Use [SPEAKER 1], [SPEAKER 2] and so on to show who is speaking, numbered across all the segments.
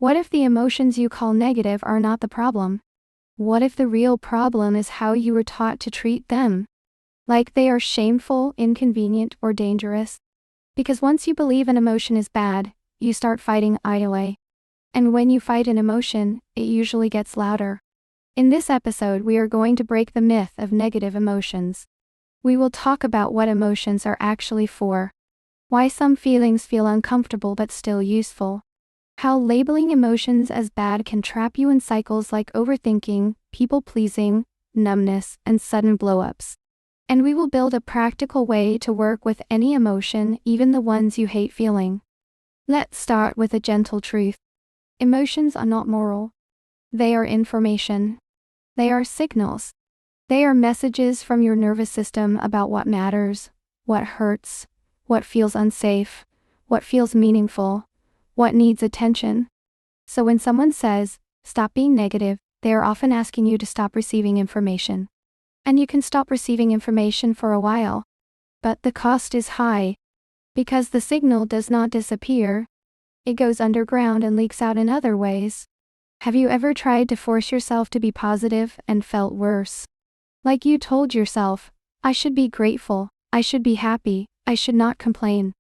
[SPEAKER 1] What if the emotions you call negative are not the problem? What if the real problem is how you were taught to treat them? Like they are shameful, inconvenient, or dangerous? Because once you believe an emotion is bad, you start fighting it away. And when you fight an emotion, it usually gets louder. In this episode, we are going to break the myth of negative emotions. We will talk about what emotions are actually for, why some feelings feel uncomfortable but still useful, how labeling emotions as bad can trap you in cycles like overthinking, people-pleasing, numbness, and sudden blow-ups. And we will build a practical way to work with any emotion, even the ones you hate feeling. Let's start with a gentle truth. Emotions are not moral. They are information. They are signals. They are messages from your nervous system about what matters, what hurts, what feels unsafe, what feels meaningful, what needs attention. So when someone says, "Stop being negative," they are often asking you to stop receiving information. And you can stop receiving information for a while. But the cost is high. Because the signal does not disappear. It goes underground and leaks out in other ways. Have you ever tried to force yourself to be positive and felt worse? Like you told yourself, "I should be grateful, I should be happy, I should not complain."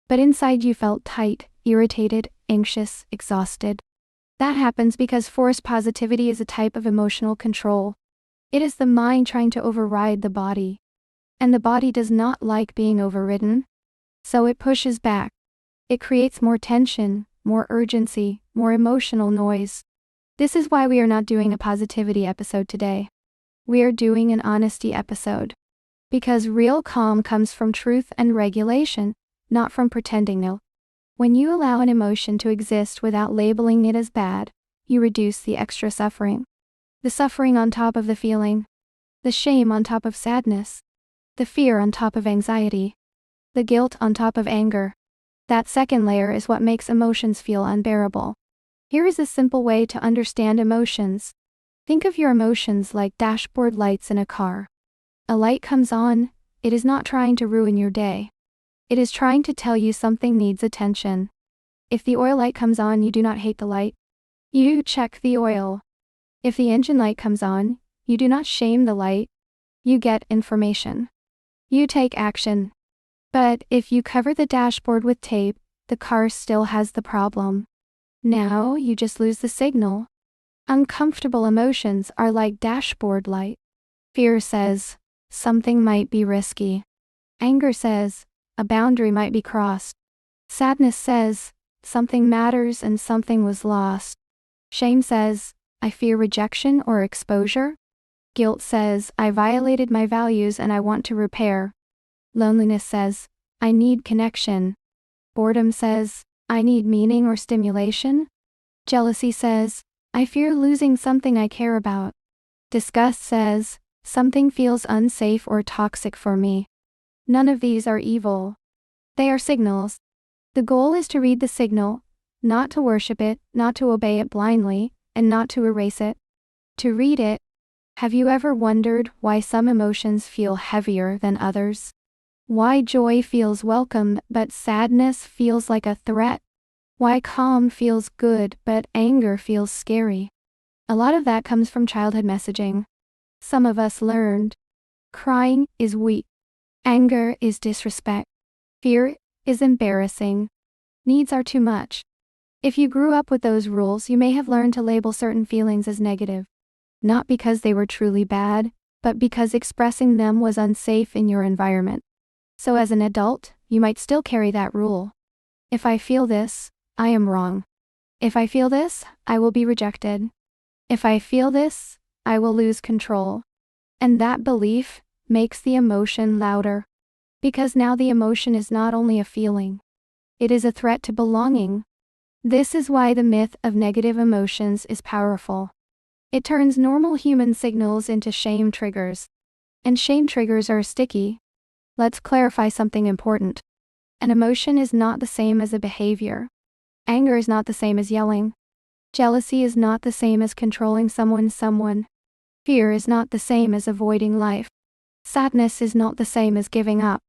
[SPEAKER 1] But inside you felt tight, irritated, anxious, exhausted. That happens because forced positivity is a type of emotional control. It is the mind trying to override the body. And the body does not like being overridden. So it pushes back. It creates more tension, more urgency, more emotional noise. This is why we are not doing a positivity episode today. We are doing an honesty episode. Because real calm comes from truth and regulation, not from pretending no. When you allow an emotion to exist without labeling it as bad, you reduce the extra suffering. The suffering on top of the feeling. The shame on top of sadness. The fear on top of anxiety. The guilt on top of anger. That second layer is what makes emotions feel unbearable. Here is a simple way to understand emotions. Think of your emotions like dashboard lights in a car. A light comes on, it is not trying to ruin your day. It is trying to tell you something needs attention. If the oil light comes on, you do not hate the light. You check the oil. If the engine light comes on, you do not shame the light. You get information. You take action. But if you cover the dashboard with tape, the car still has the problem. Now you just lose the signal. Uncomfortable emotions are like dashboard light. Fear says, something might be risky. Anger says, a boundary might be crossed. Sadness says, something matters and something was lost. Shame says, I fear rejection or exposure. Guilt says, I violated my values and I want to repair. Loneliness says, I need connection. Boredom says, I need meaning or stimulation. Jealousy says, I fear losing something I care about. Disgust says, something feels unsafe or toxic for me. None of these are evil. They are signals. The goal is to read the signal, not to worship it, not to obey it blindly, and not to erase it. To read it. Have you ever wondered why some emotions feel heavier than others? Why joy feels welcome but sadness feels like a threat? Why calm feels good but anger feels scary? A lot of that comes from childhood messaging. Some of us learned. Crying is weak. Anger is disrespect. Fear is embarrassing. Needs are too much. If you grew up with those rules, you may have learned to label certain feelings as negative. Not because they were truly bad, but because expressing them was unsafe in your environment. So as an adult, you might still carry that rule. If I feel this, I am wrong. If I feel this, I will be rejected. If I feel this, I will lose control. And that belief makes the emotion louder. Because now the emotion is not only a feeling. It is a threat to belonging. This is why the myth of negative emotions is powerful. It turns normal human signals into shame triggers. And shame triggers are sticky. Let's clarify something important. An emotion is not the same as a behavior. Anger is not the same as yelling. Jealousy is not the same as controlling someone. Fear is not the same as avoiding life. Sadness is not the same as giving up.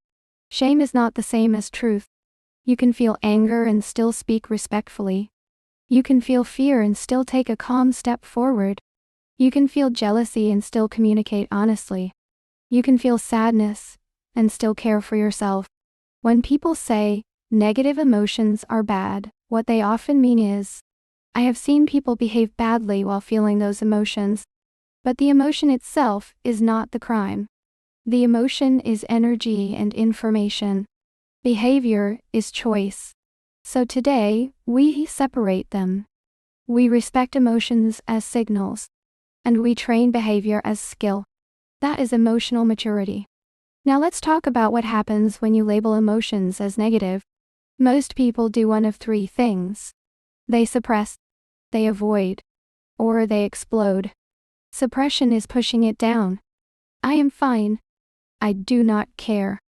[SPEAKER 1] Shame is not the same as truth. You can feel anger and still speak respectfully. You can feel fear and still take a calm step forward. You can feel jealousy and still communicate honestly. You can feel sadness and still care for yourself. When people say negative emotions are bad, what they often mean is, I have seen people behave badly while feeling those emotions. But the emotion itself is not the crime. The emotion is energy and information. Behavior is choice. So today, we separate them. We respect emotions as signals. And we train behavior as skill. That is emotional maturity. Now let's talk about what happens when you label emotions as negative. Most people do one of three things. They suppress, they avoid, or they explode. Suppression is pushing it down. I am fine. I do not care.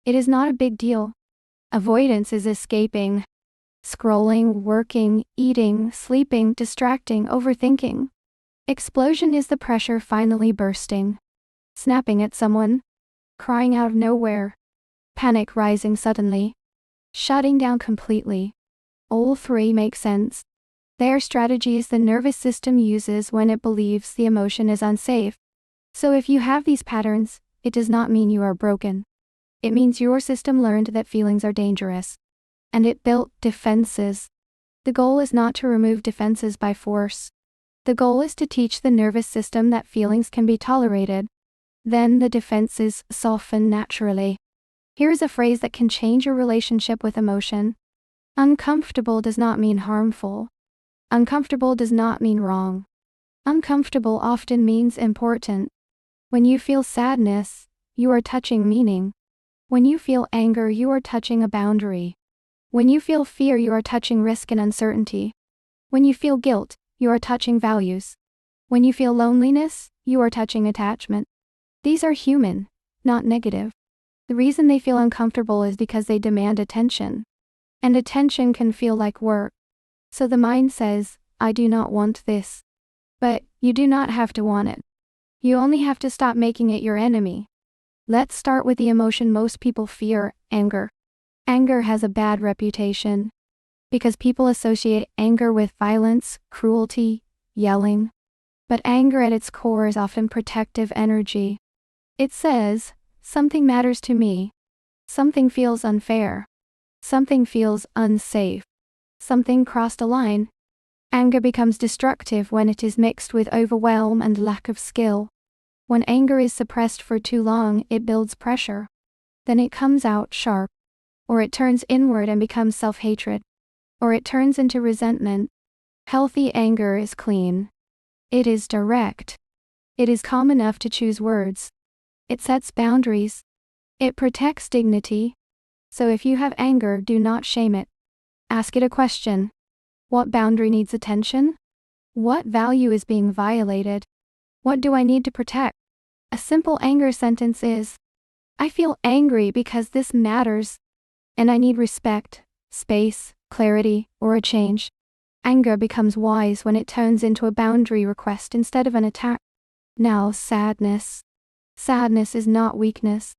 [SPEAKER 1] It is not a big deal. Avoidance is escaping. Scrolling, working, eating, sleeping, distracting, overthinking. Explosion is the pressure finally bursting. Snapping at someone. Crying out of nowhere. Panic rising suddenly. Shutting down completely. All three make sense. They are strategies the nervous system uses when it believes the emotion is unsafe. So if you have these patterns, it does not mean you are broken. It means your system learned that feelings are dangerous. And it built defenses. The goal is not to remove defenses by force. The goal is to teach the nervous system that feelings can be tolerated. Then the defenses soften naturally. Here is a phrase that can change your relationship with emotion. Uncomfortable does not mean harmful. Uncomfortable does not mean wrong. Uncomfortable often means important. When you feel sadness, you are touching meaning. When you feel anger, you are touching a boundary. When you feel fear, you are touching risk and uncertainty. When you feel guilt, you are touching values. When you feel loneliness, you are touching attachment. These are human, not negative. The reason they feel uncomfortable is because they demand attention. And attention can feel like work. So the mind says, I do not want this. But you do not have to want it. You only have to stop making it your enemy. Let's start with the emotion most people fear, anger. Anger has a bad reputation. Because people associate anger with violence, cruelty, yelling. But anger at its core is often protective energy. It says, something matters to me. Something feels unfair. Something feels unsafe. Something crossed a line. Anger becomes destructive when it is mixed with overwhelm and lack of skill. When anger is suppressed for too long, it builds pressure. Then it comes out sharp. Or it turns inward and becomes self-hatred. Or it turns into resentment. Healthy anger is clean. It is direct. It is calm enough to choose words. It sets boundaries. It protects dignity. So if you have anger, do not shame it. Ask it a question. What boundary needs attention? What value is being violated? What do I need to protect? A simple anger sentence is, I feel angry because this matters. And I need respect, space, clarity, or a change. Anger becomes wise when it turns into a boundary request instead of an attack. Now sadness. Sadness is not weakness.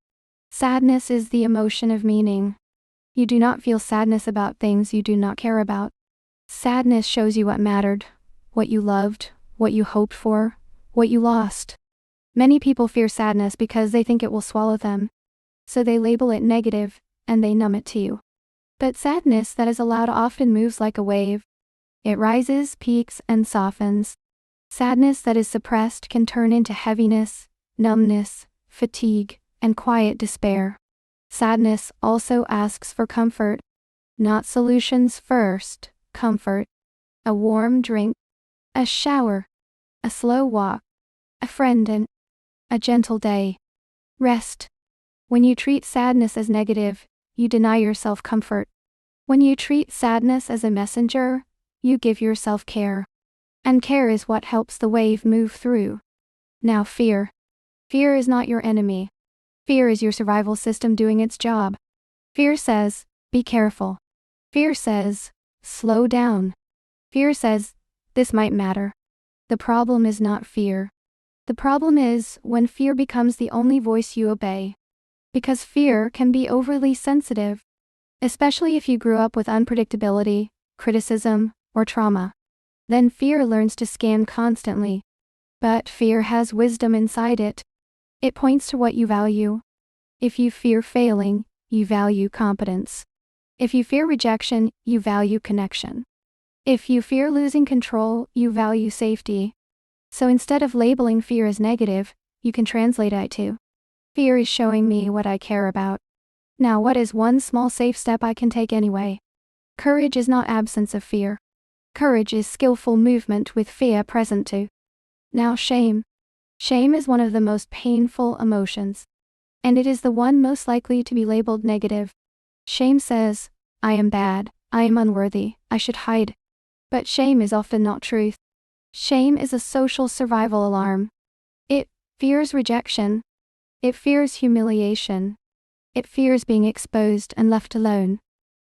[SPEAKER 1] Sadness is the emotion of meaning. You do not feel sadness about things you do not care about. Sadness shows you what mattered, what you loved, what you hoped for, what you lost. Many people fear sadness because they think it will swallow them. So they label it negative, and they numb it to you. But sadness that is allowed often moves like a wave. It rises, peaks, and softens. Sadness that is suppressed can turn into heaviness, numbness, fatigue, and quiet despair. Sadness also asks for comfort. Not solutions first, comfort. A warm drink. A shower. A slow walk. A friend and a gentle day. Rest. When you treat sadness as negative, you deny yourself comfort. When you treat sadness as a messenger, you give yourself care. And care is what helps the wave move through. Now fear. Fear is not your enemy. Fear is your survival system doing its job. Fear says, be careful. Fear says, slow down. Fear says, this might matter. The problem is not fear. The problem is when fear becomes the only voice you obey. Because fear can be overly sensitive. Especially if you grew up with unpredictability, criticism, or trauma. Then fear learns to scan constantly. But fear has wisdom inside it. It points to what you value. If you fear failing, you value competence. If you fear rejection, you value connection. If you fear losing control, you value safety. So instead of labeling fear as negative, you can translate it to: fear is showing me what I care about. Now, what is one small safe step I can take anyway? Courage is not absence of fear. Courage is skillful movement with fear present too. Now, shame. Shame is one of the most painful emotions. And it is the one most likely to be labeled negative. Shame says, I am bad, I am unworthy, I should hide. But shame is often not truth. Shame is a social survival alarm. It fears rejection. It fears humiliation. It fears being exposed and left alone.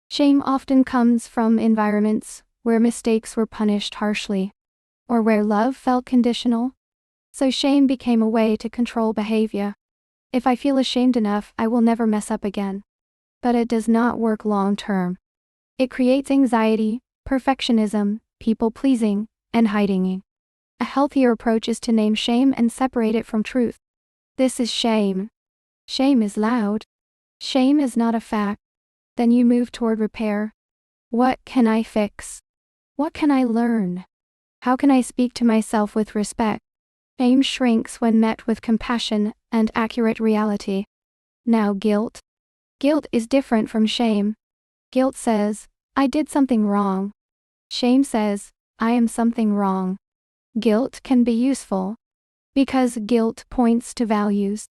[SPEAKER 1] Shame often comes from environments where mistakes were punished harshly, or where love felt conditional. So shame became a way to control behavior. If I feel ashamed enough, I will never mess up again. But it does not work long term. It creates anxiety, perfectionism, people-pleasing, and hiding. A healthier approach is to name shame and separate it from truth. This is shame. Shame is loud. Shame is not a fact. Then you move toward repair. What can I fix? What can I learn? How can I speak to myself with respect? Shame shrinks when met with compassion and accurate reality. Now, guilt. Guilt is different from shame. Guilt says, I did something wrong. Shame says, I am something wrong. Guilt can be useful because guilt points to values.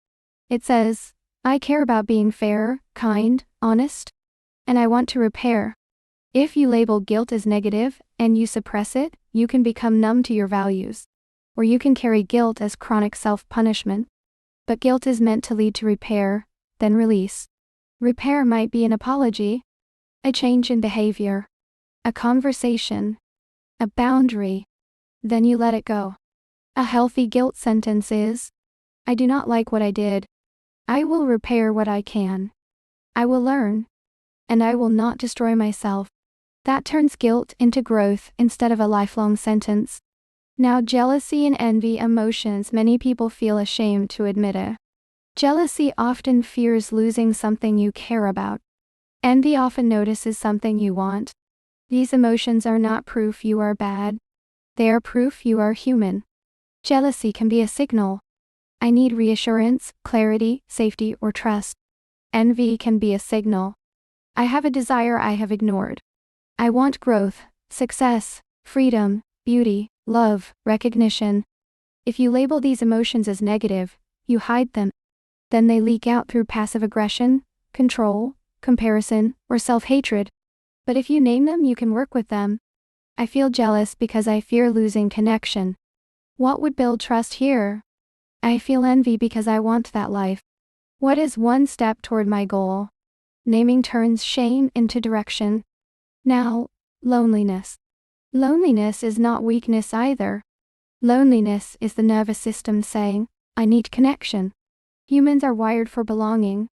[SPEAKER 1] It says, I care about being fair, kind, honest, and I want to repair. If you label guilt as negative and you suppress it, you can become numb to your values. Or you can carry guilt as chronic self-punishment. But guilt is meant to lead to repair, then release. Repair might be an apology, a change in behavior, a conversation, a boundary. Then you let it go. A healthy guilt sentence is, I do not like what I did. I will repair what I can. I will learn. And I will not destroy myself. That turns guilt into growth instead of a lifelong sentence. Now, jealousy and envy emotions many people feel ashamed to admit it. Jealousy often fears losing something you care about. Envy often notices something you want. These emotions are not proof you are bad. They are proof you are human. Jealousy can be a signal. I need reassurance, clarity, safety, or trust. Envy can be a signal. I have a desire I have ignored. I want growth, success, freedom, beauty, love, recognition. If you label these emotions as negative, you hide them. Then they leak out through passive aggression, control, comparison, or self-hatred. But if you name them, you can work with them. I feel jealous because I fear losing connection. What would build trust here? I feel envy because I want that life. What is one step toward my goal? Naming turns shame into direction. Now, loneliness. Loneliness is not weakness either. Loneliness is the nervous system saying, I need connection. Humans are wired for belonging.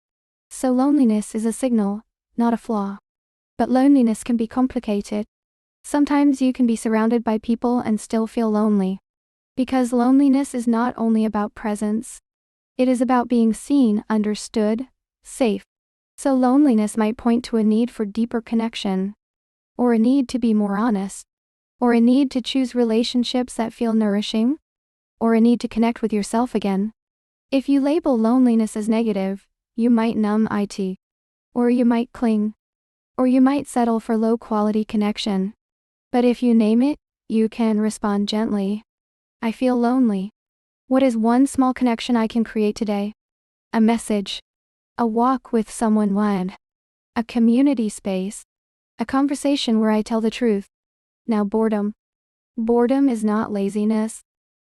[SPEAKER 1] So loneliness is a signal, not a flaw. But loneliness can be complicated. Sometimes you can be surrounded by people and still feel lonely. Because loneliness is not only about presence. It is about being seen, understood, safe. So loneliness might point to a need for deeper connection. Or a need to be more honest. Or a need to choose relationships that feel nourishing. Or a need to connect with yourself again. If you label loneliness as negative, you might numb it. Or you might cling. Or you might settle for low-quality connection. But if you name it, you can respond gently. I feel lonely. What is one small connection I can create today? A message. A walk with someone one. A community space. A conversation where I tell the truth. Now, boredom. Boredom is not laziness.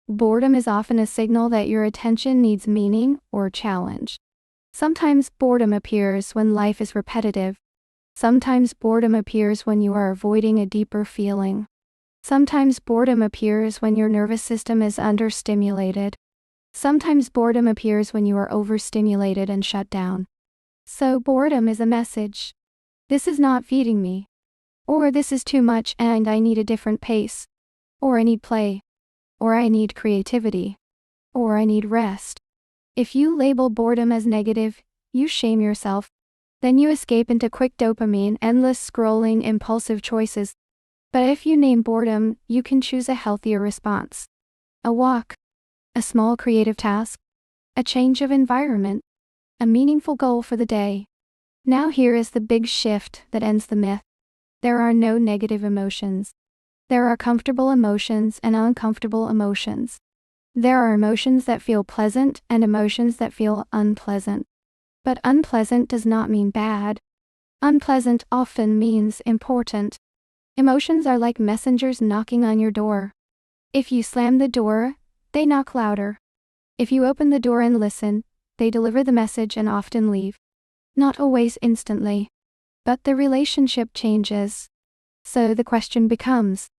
[SPEAKER 1] Boredom is often a signal that your attention needs meaning or challenge. Sometimes boredom appears when life is repetitive. Sometimes boredom appears when you are avoiding a deeper feeling. Sometimes boredom appears when your nervous system is understimulated. Sometimes boredom appears when you are overstimulated and shut down. So boredom is a message. This is not feeding me. Or this is too much and I need a different pace. Or I need play. Or I need creativity. Or I need rest. If you label boredom as negative, you shame yourself. Then you escape into quick dopamine, endless scrolling, impulsive choices. But if you name boredom, you can choose a healthier response. A walk. A small creative task. A change of environment. A meaningful goal for the day. Now here is the big shift that ends the myth. There are no negative emotions. There are comfortable emotions and uncomfortable emotions. There are emotions that feel pleasant and emotions that feel unpleasant. But unpleasant does not mean bad. Unpleasant often means important. Emotions are like messengers knocking on your door. If you slam the door, they knock louder. If you open the door and listen, they deliver the message and often leave. Not always instantly. But the relationship changes. So the question becomes,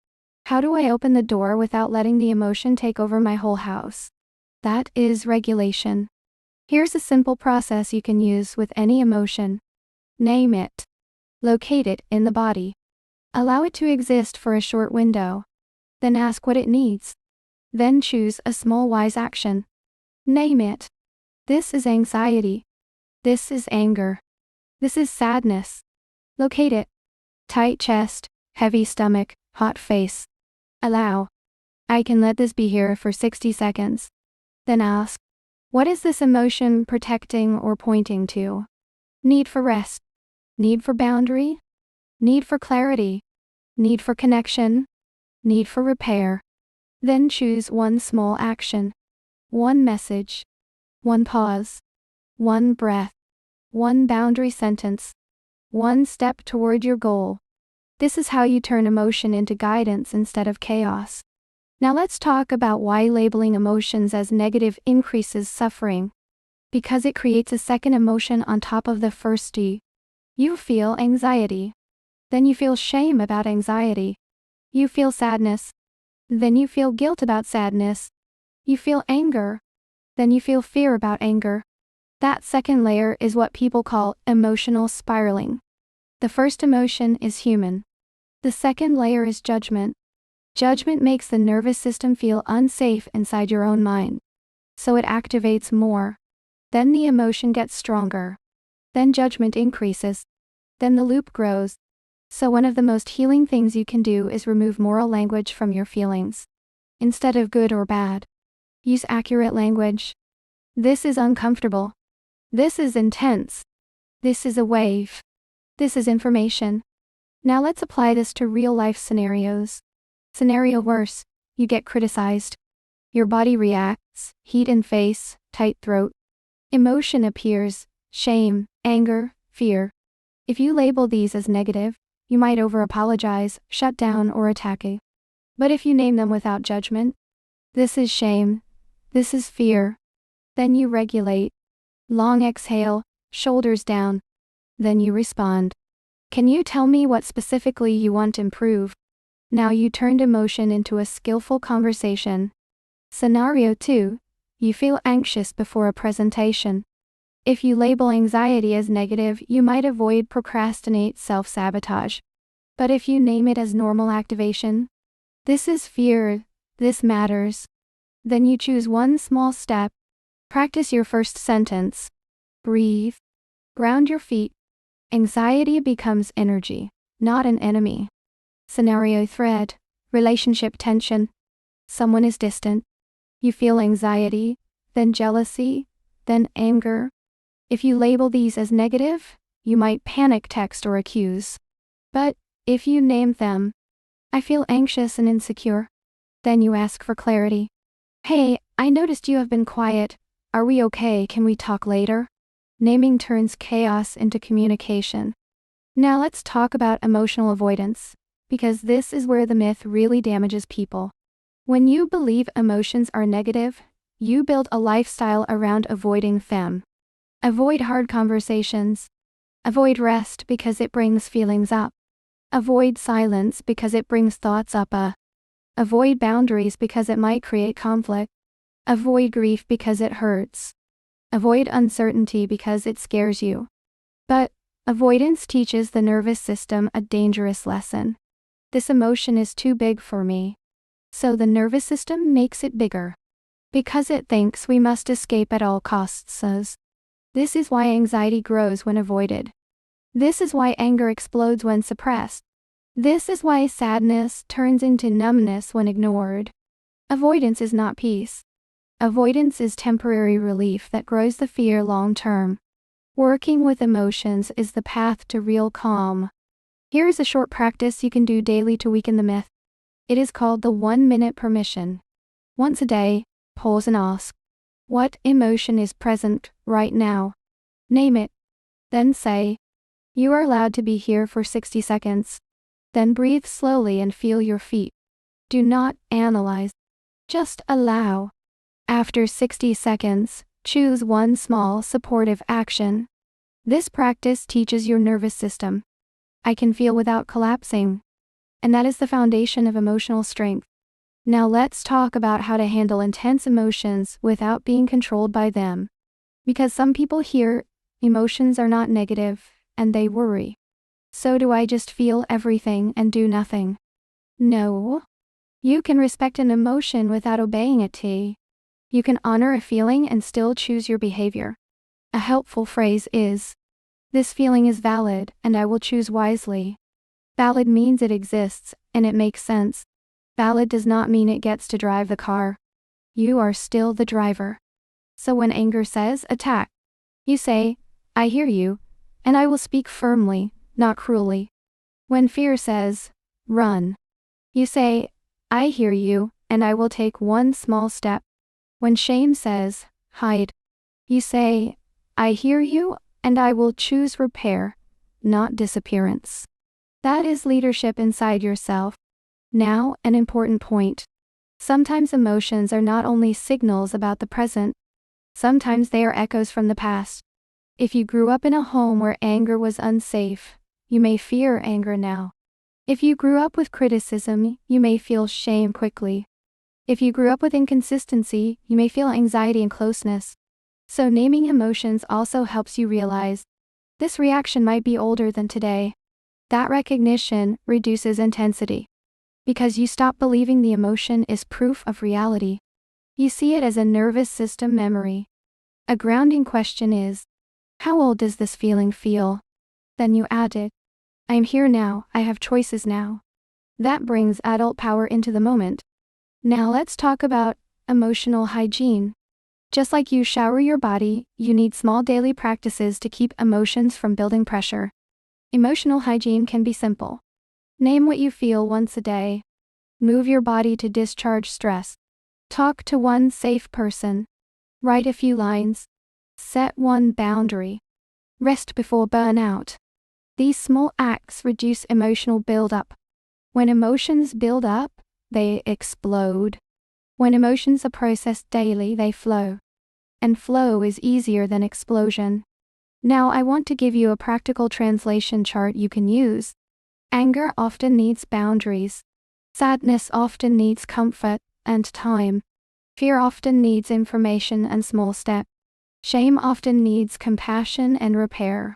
[SPEAKER 1] how do I open the door without letting the emotion take over my whole house? That is regulation. Here's a simple process you can use with any emotion. Name it. Locate it in the body. Allow it to exist for a short window. Then ask what it needs. Then choose a small wise action. Name it. This is anxiety. This is anger. This is sadness. Locate it. Tight chest, heavy stomach, hot face. Allow. I can let this be here for 60 seconds. Then ask, what is this emotion protecting or pointing to? Need for rest. Need for boundary. Need for clarity. Need for connection. Need for repair. Then choose one small action. One message. One pause. One breath. One boundary sentence. One step toward your goal. This is how you turn emotion into guidance instead of chaos. Now let's talk about why labeling emotions as negative increases suffering. Because it creates a second emotion on top of the first. You feel anxiety. Then you feel shame about anxiety. You feel sadness. Then you feel guilt about sadness. You feel anger. Then you feel fear about anger. That second layer is what people call emotional spiraling. The first emotion is human. The second layer is judgment. Judgment makes the nervous system feel unsafe inside your own mind. So it activates more. Then the emotion gets stronger. Then judgment increases. Then the loop grows. So one of the most healing things you can do is remove moral language from your feelings. Instead of good or bad, use accurate language. This is uncomfortable. This is intense. This is a wave. This is information. Now let's apply this to real-life scenarios. Scenario worse, you get criticized. Your body reacts, heat in face, tight throat. Emotion appears, shame, anger, fear. If you label these as negative, you might over-apologize, shut down, or attack it. But if you name them without judgment, this is shame, this is fear. Then you regulate. Long exhale, shoulders down. Then you respond. Can you tell me what specifically you want to improve? Now you turned emotion into a skillful conversation. Scenario 2. You feel anxious before a presentation. If you label anxiety as negative, you might avoid procrastinate self-sabotage. But if you name it as normal activation, this is fear, this matters. Then you choose one small step. Practice your first sentence. Breathe. Ground your feet. Anxiety becomes energy, not an enemy. Scenario thread. Relationship tension. Someone is distant. You feel anxiety, then jealousy, then anger. If you label these as negative, you might panic, text, or accuse. But if you name them, I feel anxious and insecure. Then you ask for clarity. Hey, I noticed you have been quiet. Are we okay? Can we talk later? Naming turns chaos into communication. Now let's talk about emotional avoidance, because this is where the myth really damages people. When you believe emotions are negative, you build a lifestyle around avoiding them. Avoid hard conversations. Avoid rest because it brings feelings up. Avoid silence because it brings thoughts up. Avoid boundaries because it might create conflict. Avoid grief because it hurts. Avoid uncertainty because it scares you. But Avoidance teaches the nervous system a dangerous lesson. This emotion is too big for me. So the nervous system makes it bigger. Because it thinks we must escape at all costs. This is why anxiety grows when avoided. This is why anger explodes when suppressed. This is why sadness turns into numbness when ignored. Avoidance is not peace. Avoidance is temporary relief that grows the fear long term. Working with emotions is the path to real calm. Here is a short practice you can do daily to weaken the myth. It is called the 1-minute permission. Once a day, pause and ask, what emotion is present right now? Name it. Then say, you are allowed to be here for 60 seconds. Then breathe slowly and feel your feet. Do not analyze. Just allow. After 60 seconds, choose one small supportive action. This practice teaches your nervous system. I can feel without collapsing. And that is the foundation of emotional strength. Now let's talk about how to handle intense emotions without being controlled by them. Because some people hear, emotions are not negative, and they worry. So do I just feel everything and do nothing? No. You can respect an emotion without obeying it. You can honor a feeling and still choose your behavior. A helpful phrase is, this feeling is valid and I will choose wisely. Valid means it exists, and it makes sense. Valid does not mean it gets to drive the car. You are still the driver. So when anger says attack, you say, I hear you, and I will speak firmly, not cruelly. When fear says, run, you say, I hear you, and I will take one small step. When shame says, hide, you say, I hear you, and I will choose repair, not disappearance. That is leadership inside yourself. Now, an important point. Sometimes emotions are not only signals about the present. Sometimes they are echoes from the past. If you grew up in a home where anger was unsafe, you may fear anger now. If you grew up with criticism, you may feel shame quickly. If you grew up with inconsistency, you may feel anxiety and closeness. So naming emotions also helps you realize, this reaction might be older than today. That recognition reduces intensity. Because you stop believing the emotion is proof of reality. You see it as a nervous system memory. A grounding question is, how old does this feeling feel? Then you add it. I am here now, I have choices now. That brings adult power into the moment. Now let's talk about emotional hygiene. Just like you shower your body, you need small daily practices to keep emotions from building pressure. Emotional hygiene can be simple. Name what you feel once a day. Move your body to discharge stress. Talk to one safe person. Write a few lines. Set one boundary. Rest before burnout. These small acts reduce emotional buildup. When emotions build up, they explode. When emotions are processed daily, they flow. And flow is easier than explosion. Now I want to give you a practical translation chart you can use. Anger often needs boundaries. Sadness often needs comfort and time. Fear often needs information and small steps. Shame often needs compassion and repair.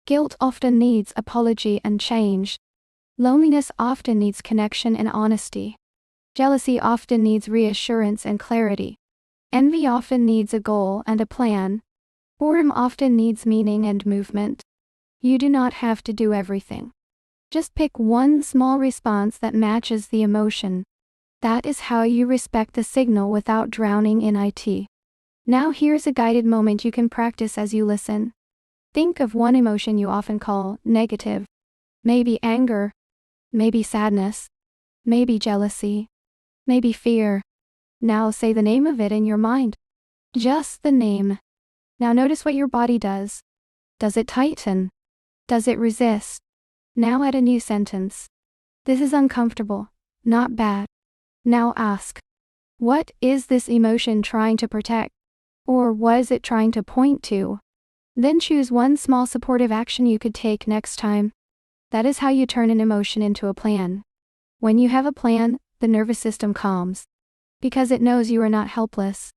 [SPEAKER 1] Guilt often needs apology and change. Loneliness often needs connection and honesty. Jealousy often needs reassurance and clarity. Envy often needs a goal and a plan. Boredom often needs meaning and movement. You do not have to do everything. Just pick one small response that matches the emotion. That is how you respect the signal without drowning in it. Now here's a guided moment you can practice as you listen. Think of one emotion you often call negative. Maybe anger. Maybe sadness. Maybe jealousy. Maybe fear. Now say the name of it in your mind. Just the name. Now notice what your body does. Does it tighten? Does it resist? Now add a new sentence. This is uncomfortable, not bad. Now ask, what is this emotion trying to protect? Or what is it trying to point to? Then choose one small supportive action you could take next time. That is how you turn an emotion into a plan. When you have a plan, the nervous system calms. Because it knows you are not helpless.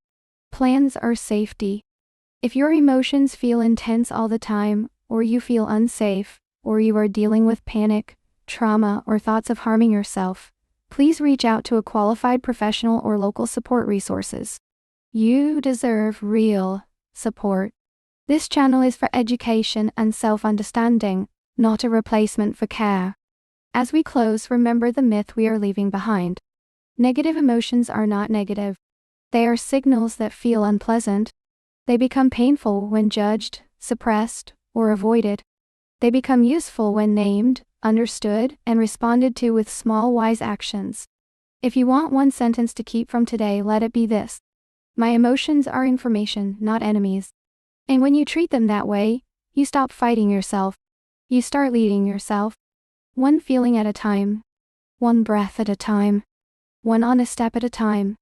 [SPEAKER 1] Plans are safety. If your emotions feel intense all the time, or you feel unsafe, or you are dealing with panic, trauma, or thoughts of harming yourself, please reach out to a qualified professional or local support resources. You deserve real support. This channel is for education and self-understanding, not a replacement for care. As we close, remember the myth we are leaving behind. Negative emotions are not negative. They are signals that feel unpleasant. They become painful when judged, suppressed, or avoided. They become useful when named, understood, and responded to with small wise actions. If you want one sentence to keep from today, let it be this: my emotions are information, not enemies. And when you treat them that way, you stop fighting yourself. You start leading yourself. One feeling at a time. One breath at a time. One honest step at a time.